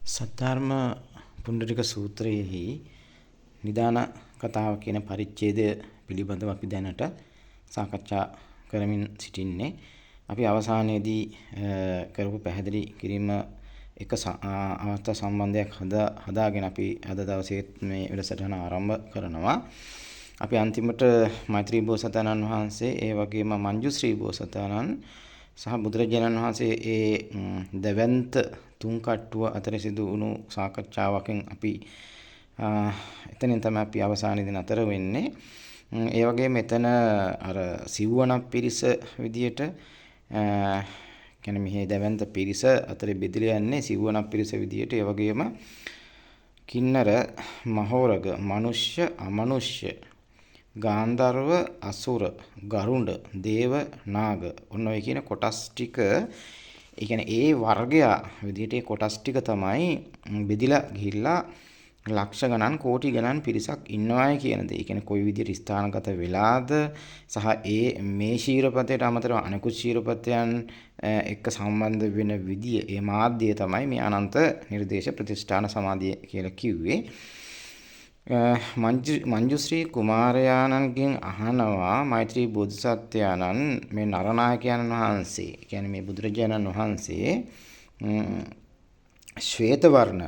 සද්ධර්ම පුණ්ඩරික සූත්‍රයේහි නිදාන කතාව කියන පරිච්ඡේදය පිළිබඳව අපි දැනට සාකච්ඡා කරමින් සිටින්නේ. අපි අවසානයේදී කරපු පැහැදිලි කිරීම එක අවස්ථා සම්බන්ධයක් හදාගෙන අපි අද දවසේ මේ වැඩසටහන ආරම්භ කරනවා. අපි අන්තිමට මෛත්‍රී බෝසතාණන් වහන්සේ ඒ වගේම මංජුශ්‍රී බෝසතාණන් සහ බුදුරජාණන් වහන්සේ ඒ දෙවන්ත තුන් කට්ටුව අතර සිදු වුණු සාකච්ඡාවකින් අපි එතනින් තමයි අපි අවසානයේදී නතර වෙන්නේ. ඒ වගේම මෙතන අර සිව්වණක් පිරිස විදියට කියන්නේ මෙහි දෙවන්ත පිරිස අතර බෙදලා යන්නේ සිව්වණක් පිරිස විදියට. ඒ වගේම කින්නර, මහෝරග, මනුෂ්‍ය, අමනුෂ්‍ය, ගාන්ධර්ව, අසුර, ගරුඩ, දේව, නාග ඔන්න ඔය කියන කොටස් ටික ඒ කියන්නේ ඒ වර්ගය විදිහට ඒ කොටස් ටික තමයි බෙදිලා ගිහිල්ලා ලක්ෂ ගණන් කෝටි ගණන් පිරිසක් ඉන්නවායි කියන දේ. ඒ කියන්නේ කොයි විදිහට ස්ථානගත වෙලාද සහ ඒ මේ ශීරපතයට අමතරව අනෙකුත් ශීරපතයන් එක්ක සම්බන්ධ වෙන විදිය ඒ මාධ්‍යය තමයි මේ අනන්ත නිර්දේශ ප්‍රතිෂ්ඨාන සමාධිය කියලා කිව්වේ. මංජුශ්‍රී කුමාරයාණන්ගෙන් අහනවා මෛත්‍රී බෝධිසත්වයාණන් මේ නරනායකයන් වහන්සේ කියන්නේ මේ බුදුරජාණන් වහන්සේ ශ්වේත වර්ණ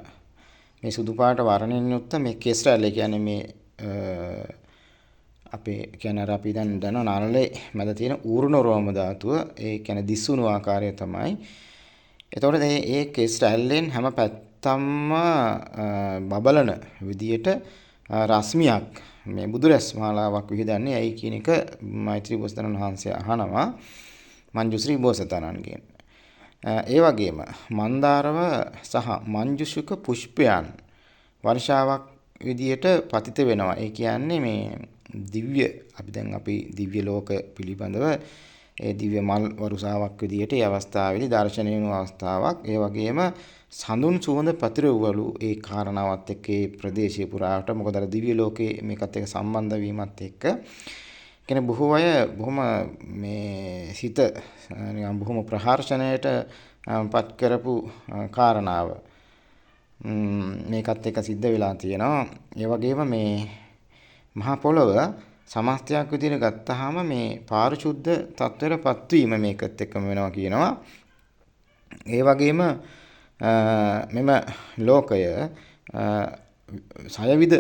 මේ සුදු පාට වර්ණයෙන් යුක්ත මේ කෙස් රැල්ල කියන්නේ මේ අපේ කියන්නේ අර අපි දැන් දන්න නරලේ මැද තියෙන ඌර්ණ රෝම ධාතුව ඒ කියන්නේ දිස්සුණු ආකාරය තමයි. එතකොට මේ කෙස් රැල්ලෙන් හැම පැත්තම බබලන විදියට රශ්මියක් මේ බුදුරැස් මාලාවක් විහිදන්නේ ඇයි කියන එක මෛත්‍රී බෝසතාණන් වහන්සේ අහනවා මංජුශ්‍රී බෝසතාණන්ගෙන්. ඒ වගේම මන්දාරව සහ මංජුෂුක පුෂ්පයන් වර්ෂාවක් විදියට පතිත වෙනවා. ඒ කියන්නේ මේ දිව්‍ය අපි දිව්‍ය ලෝක පිළිබඳව ඒ දිව්‍ය මල් වරුසාවක් විදියට ඒ අවස්ථාවේදී දර්ශනය වෙන අවස්ථාවක්. ඒ වගේම සඳුන් සුවඳ පතිරවලු ඒ කාරණාවත් එක්ක ඒ ප්‍රදේශය පුරාට මොකද අර දිව්‍ය ලෝකයේ මේකත් එක්ක සම්බන්ධ වීමත් එක්ක කියන්නේ බොහෝ අය බොහොම මේ සිත නිකන් බොහොම ප්‍රහර්ෂණයට පත් කරපු කාරණාව මේකත් එක්ක සිද්ධ වෙලා තියෙනවා. ඒ වගේම මේ මහා පොළොව සමස්තයක් විදිහට ගත්තාම මේ පාරිශුද්ධ තත්ත්වයටපත් වීම මේකත් එක්කම වෙනවා කියනවා. ඒ වගේම මෙම ලෝකය සයවිද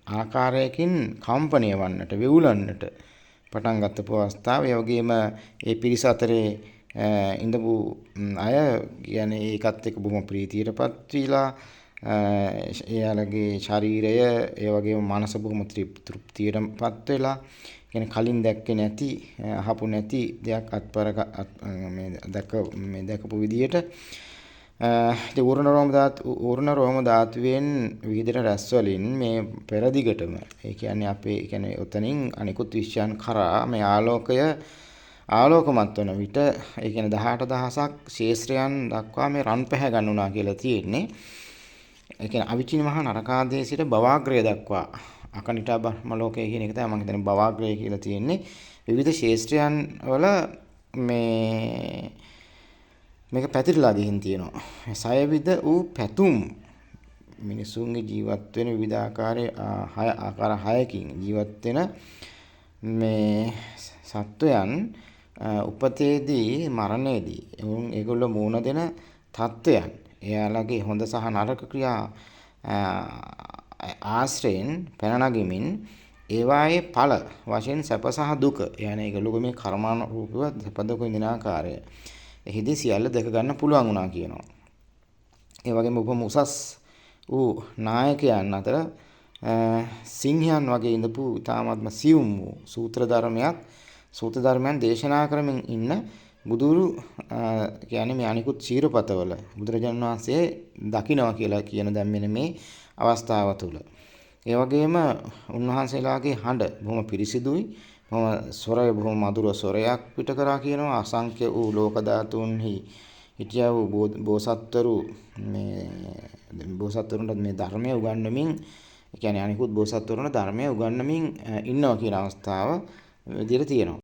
ආකාරයකින් කම්පණය වන්නට වෙවුලන්නට පටන් ගත්ත අවස්ථාව. ඒ වගේම ඒ පිරිස අතරේ ඉඳපු අය කියන්නේ ඒකත් එක්ක බොහොම ප්‍රීතියටපත් වීලා එයාලගේ ශරීරය ඒ වගේම මනස බොහොම තෘප්තියටපත් වෙලා කියන්නේ කලින් දැක්කේ නැති අහපු නැති දෙයක් මේ දැකපු විදියට ඉතින් ඌර්ණ රෝම ධාතුවෙන් විවිධ රැස් වලින් මේ පෙරදිගටම ඒ කියන්නේ අපේ කියන්නේ උතනින් අනිකුත් විශ්යන් කරා මේ ආලෝකමත් වන විට ඒ කියන්නේ 18000ක් ශේෂ්ත්‍රයන් දක්වා මේ රන් පැහැ ගන්නුනා කියලා තියෙන්නේ. ඒ කියන්නේ අවිචින මහා නරකාදී සිට භවග්‍රය දක්වා අකනිටා බ්‍රහ්ම ලෝකය කියන එක තමයි මම හිතන්නේ භවග්‍රය කියලා තියෙන්නේ. විවිධ ශේෂ්ත්‍රයන් වල මේක පැතිරලා ගිහින් තියෙනවා. සයවිද වූ පැතුම් මිනිසුන්ගේ ජීවත් වෙන විවිධාකාරයේ ආකාර 6කින් ජීවත් වෙන මේ සත්වයන් උපතේදී මරණයේදී ඒගොල්ලෝ මූණ දෙන තත්වයන් එයාලගේ හොඳ සහ නරක ක්‍රියා ආශ්‍රයෙන් පැන නගිමින් ඒවායේ ඵල වශයෙන් සැප සහ දුක යන්නේ ඒගොල්ලෝගේ මේ කර්මානුරූපව සැප දුක විඳින ආකාරය එහිදී සියල්ල දැක ගන්න පුළුවන් වුණා කියනවා. ඒ වගේම බොහොම උසස් වූ නායකයන් අතර සිංහයන් වගේ ඉඳපු ඊ타ත්ම සියුම් වූ සූත්‍ර ධර්මයන් දේශනා කරමින් ඉන්න බුදුරු කියන්නේ මේ අනිකුත් ශීරපතවල බුදුරජාණන් වහන්සේ දකින්නවා කියලා කියන දැන් මෙන්න මේ අවස්ථාව තුළ. ඒ වගේම උන්වහන්සේලාගේ හඬ බොහොම පිරිසිදුයි. බොහොම මధుර ස්වරයක් පිට කරා කියනවා. අසංඛ්‍ය වූ ලෝක ධාතුන්හි හිටියා වූ බෝසත්වරු බෝසත්වරුන්ට මේ ධර්මය උගන්වමින් කියන්නේ අනිකුත් බෝසත්වරුන්ට ධර්මය උගන්වමින් ඉන්නවා කියන අවස්ථාව විදිහට තියෙනවා.